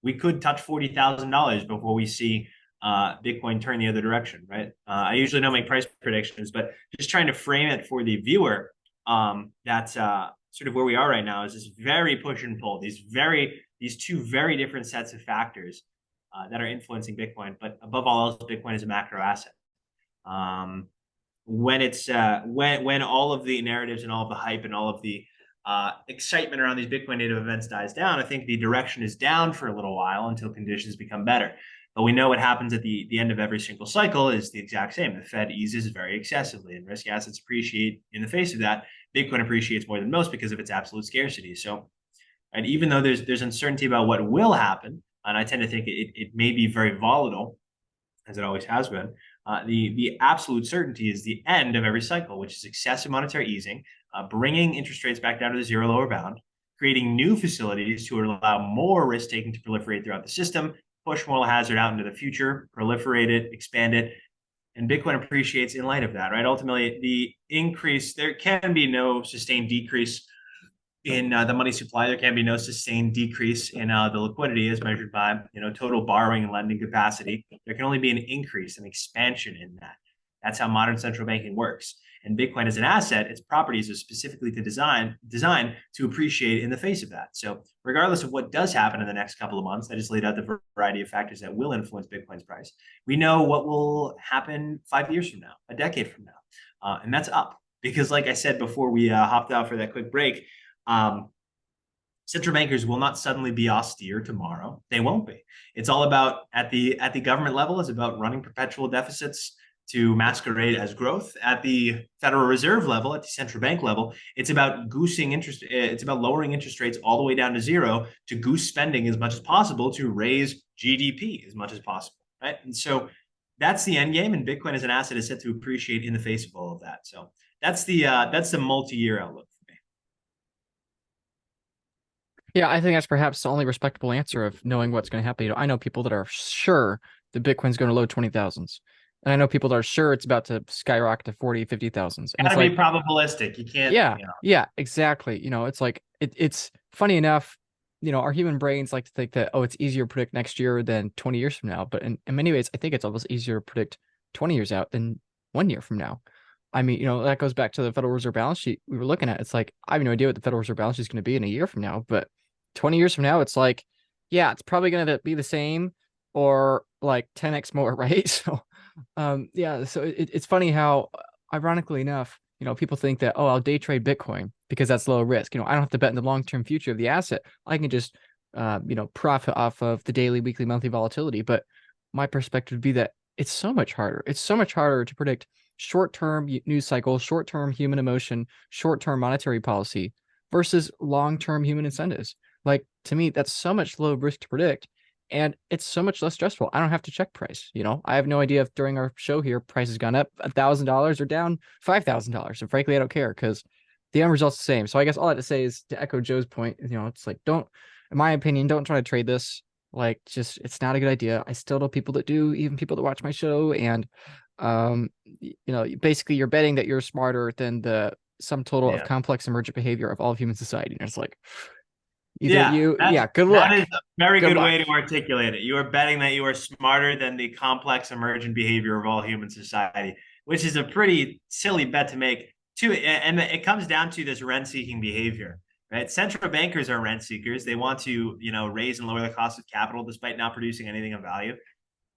we could touch $40,000 before we see Bitcoin turn the other direction, right? I usually don't make price predictions, but just trying to frame it for the viewer, that's sort of where we are right now is this very push and pull, these two very different sets of factors that are influencing Bitcoin. But above all else, Bitcoin is a macro asset. When all of the narratives and all of the hype and all of the excitement around these Bitcoin native events dies down, I think the direction is down for a little while until conditions become better. But we know what happens at the end of every single cycle is the exact same. The Fed eases very excessively and risk assets appreciate in the face of that. Bitcoin appreciates more than most because of its absolute scarcity. So, and even though there's uncertainty about what will happen, and I tend to think it may be very volatile, as it always has been. The absolute certainty is the end of every cycle, which is excessive monetary easing, bringing interest rates back down to the zero lower bound, creating new facilities to allow more risk taking to proliferate throughout the system, push moral hazard out into the future, proliferate it, expand it, and Bitcoin appreciates in light of that, right? Ultimately, the increase, there can be no sustained decrease in the money supply. There can be no sustained decrease in the liquidity as measured by total borrowing and lending capacity. There can only be an increase, an expansion in that. That's how modern central banking works. And Bitcoin as an asset, its properties are specifically designed to appreciate in the face of that. So regardless of what does happen in the next couple of months, I just laid out the variety of factors that will influence Bitcoin's price. We know what will happen 5 years from now, a decade from now, and that's up. Because like I said before we hopped out for that quick break, um, central bankers will not suddenly be austere tomorrow. They won't be. It's all about at the government level is about running perpetual deficits to masquerade as growth. At the Federal Reserve level, at the central bank level, it's about goosing interest. It's about lowering interest rates all the way down to zero to goose spending as much as possible to raise GDP as much as possible. Right, and so that's the end game. And Bitcoin as an asset is set to appreciate in the face of all of that. So that's the multi-year outlook. Yeah, I think that's perhaps the only respectable answer of knowing what's going to happen. I know people that are sure that Bitcoin's going to low 20,000s. And I know people that are sure it's about to skyrocket to 40, 50,000s. And Got it's to be like, probabilistic. You can't, yeah, yeah, exactly. It's like it's funny enough, our human brains like to think that, oh, it's easier to predict next year than 20 years from now. But in many ways, I think it's almost easier to predict 20 years out than 1 year from now. I mean, that goes back to the Federal Reserve balance sheet we were looking at. It's like, I have no idea what the Federal Reserve balance sheet is going to be in a year from now, but 20 years from now, it's like, yeah, it's probably going to be the same or like 10x more, right? So, yeah, so it's funny how, ironically enough, people think that, oh, I'll day trade Bitcoin because that's low risk. I don't have to bet in the long-term future of the asset. I can just, profit off of the daily, weekly, monthly volatility. But my perspective would be that it's so much harder. It's so much harder to predict short-term news cycles, short-term human emotion, short-term monetary policy versus long-term human incentives. Like, to me, that's so much low risk to predict, and it's so much less stressful. I don't have to check price. I have no idea if during our show here price has gone up $1,000 or down $5,000. And frankly, I don't care because the end result's the same. So I guess all I have to say is to echo Joe's point. It's like, don't, in my opinion, don't try to trade this. Like, just it's not a good idea. I still know people that do, even people that watch my show, and basically you're betting that you're smarter than the sum total of Yeah. complex emergent behavior of all of human society. And it's like, either Yeah, you, that yeah, good that luck. is a very Good good luck. way to articulate it. You are betting that you are smarter than the complex emergent behavior of all human society, which is a pretty silly bet to make too. And it comes down to this rent-seeking behavior, right? Central bankers are rent seekers. They want to, raise and lower the cost of capital despite not producing anything of value.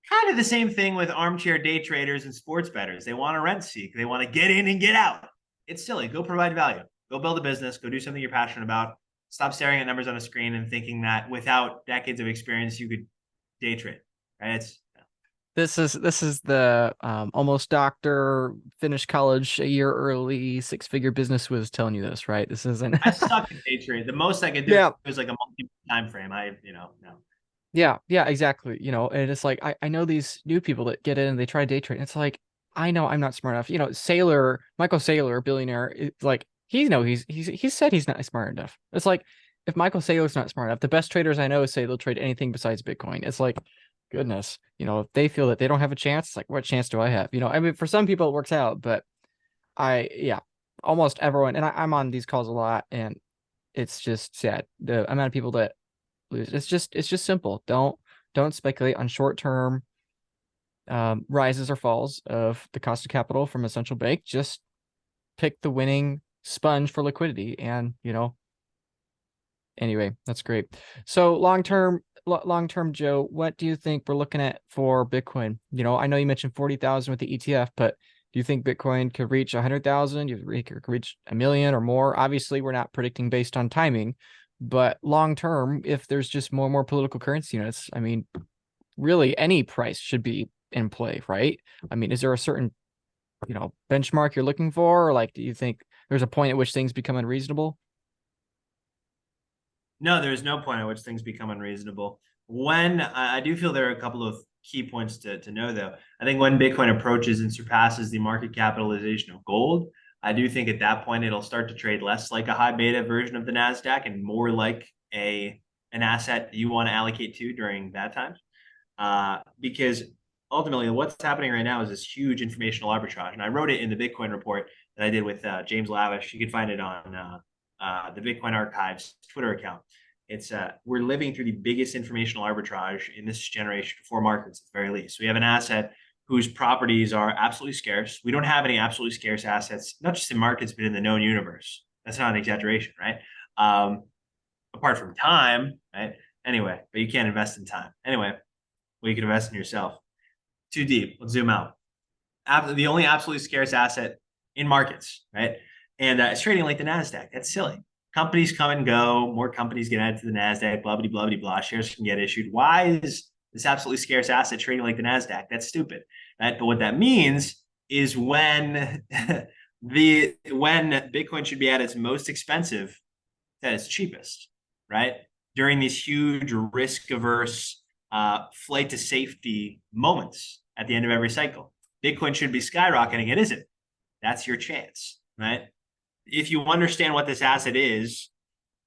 Kind of the same thing with armchair day traders and sports bettors. They want to rent seek. They want to get in and get out. It's silly. Go provide value. Go build a business. Go do something you're passionate about. Stop staring at numbers on a screen and thinking that without decades of experience you could day trade. Right? This is the almost doctor, finished college a year early, six-figure business was telling you this, right? This isn't. I suck at day trade. The most I could do Yeah, is like a multi time frame. No. yeah, exactly. And it's like I know these new people that get in and they try day trade. It's like, I know I'm not smart enough. Michael Saylor, billionaire, it's like he said he's not smart enough. It's like, if Michael Saylor's not smart enough, the best traders I know say they'll trade anything besides Bitcoin. It's like, goodness, if they feel that they don't have a chance, it's like, what chance do I have? I mean, for some people it works out, but yeah, almost everyone, and I'm on these calls a lot, and it's just sad the amount of people that lose. It's just simple. Don't speculate on short term rises or falls of the cost of capital from a central bank. Just pick the winning sponge for liquidity, and anyway, that's great. So long term, Joe, what do you think we're looking at for Bitcoin? I know you mentioned 40,000 with the ETF, but do you think Bitcoin could reach 100,000? You could reach 1 million or more? Obviously, we're not predicting based on timing, but long term, if there's just more and more political currency units, I mean, really any price should be in play, right? I mean, is there a certain, benchmark you're looking for? Or like, do you think there's a point at which things become unreasonable? No, there's no point at which things become unreasonable. When I do feel there are a couple of key points to know, though. I think when Bitcoin approaches and surpasses the market capitalization of gold, I do think at that point it'll start to trade less like a high beta version of the Nasdaq and more like a an asset you want to allocate to during that time. Because ultimately, what's happening right now is this huge informational arbitrage, and I wrote it in the Bitcoin report that I did with James Lavish. You can find it on the Bitcoin Archives Twitter account. It's we're living through the biggest informational arbitrage in this generation for markets at the very least. We have an asset whose properties are absolutely scarce. We don't have any absolutely scarce assets, not just in markets, but in the known universe. That's not an exaggeration, right? Apart from time, right? Anyway, but you can't invest in time. Anyway, well, you can invest in yourself. Too deep. Let's zoom out. The only absolutely scarce asset in markets, right? And it's trading like the Nasdaq. That's silly. Companies come and go. More companies get added to the Nasdaq. Blah blah blah blah blah. Shares can get issued. Why is this absolutely scarce asset trading like the Nasdaq? That's stupid, right? But what that means is when when Bitcoin should be at its most expensive, that it's cheapest, right? During these huge risk averse flight to safety moments at the end of every cycle. Bitcoin should be skyrocketing. It isn't. That's your chance, right? If you understand what this asset is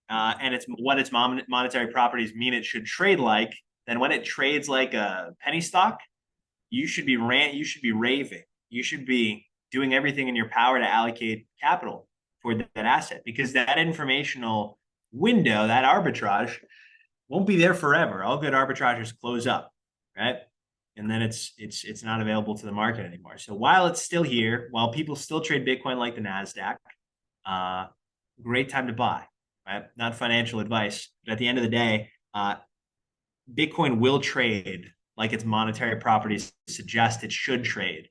and it's what its monetary properties mean it should trade like, then when it trades like a penny stock, you should be raving. You should be doing everything in your power to allocate capital for that asset because that informational window, that arbitrage, won't be there forever. All good arbitrages close up, right? And then it's not available to the market anymore. So while it's still here, while people still trade Bitcoin like the Nasdaq, uh, great time to buy, right? Not financial advice, but at the end of the day, Bitcoin will trade like its monetary properties suggest it should trade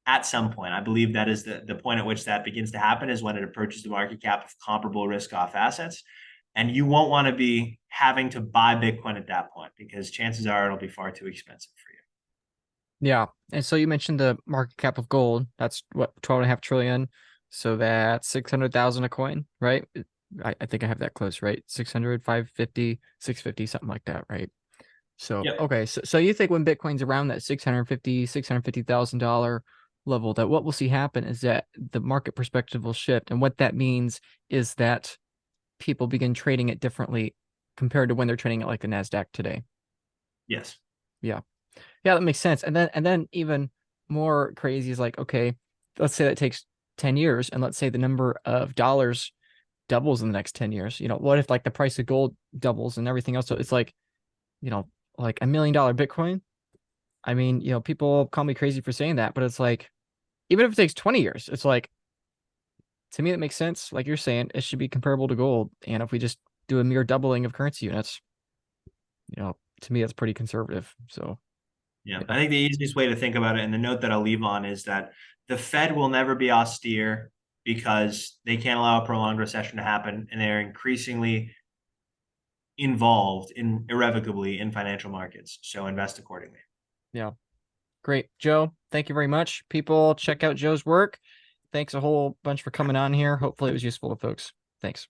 at some point. I believe that is the point at which that begins to happen is when it approaches the market cap of comparable risk off assets. And you won't want to be having to buy Bitcoin at that point because chances are it'll be far too expensive for you. Yeah. And so you mentioned the market cap of gold. That's what, 12.5 trillion. So that's 600,000 a coin, right? I think I have that close, right? 600, 550, 650, something like that, right? So, Yep. okay. So you think when Bitcoin's around that 650, $650,000 level, that what we'll see happen is that the market perspective will shift. And what that means is that people begin trading it differently compared to when they're trading it like the NASDAQ today. Yes. Yeah. Yeah, that makes sense. And then even more crazy is like, okay, let's say that takes 10 years and let's say the number of dollars doubles in the next 10 years. What if like the price of gold doubles and everything else? So it's like, like $1 million Bitcoin. I mean, people call me crazy for saying that, but it's like, even if it takes 20 years, it's like, to me, it makes sense. Like you're saying, it should be comparable to gold. And if we just do a mere doubling of currency units, to me, that's pretty conservative. So, Yeah. yeah. I think the easiest way to think about it, and the note that I'll leave on is that the Fed will never be austere because they can't allow a prolonged recession to happen, and they're increasingly involved in irrevocably in financial markets. So invest accordingly. Yeah. Great. Joe, thank you very much. People check out Joe's work. Thanks a whole bunch for coming on here. Hopefully it was useful to folks. Thanks.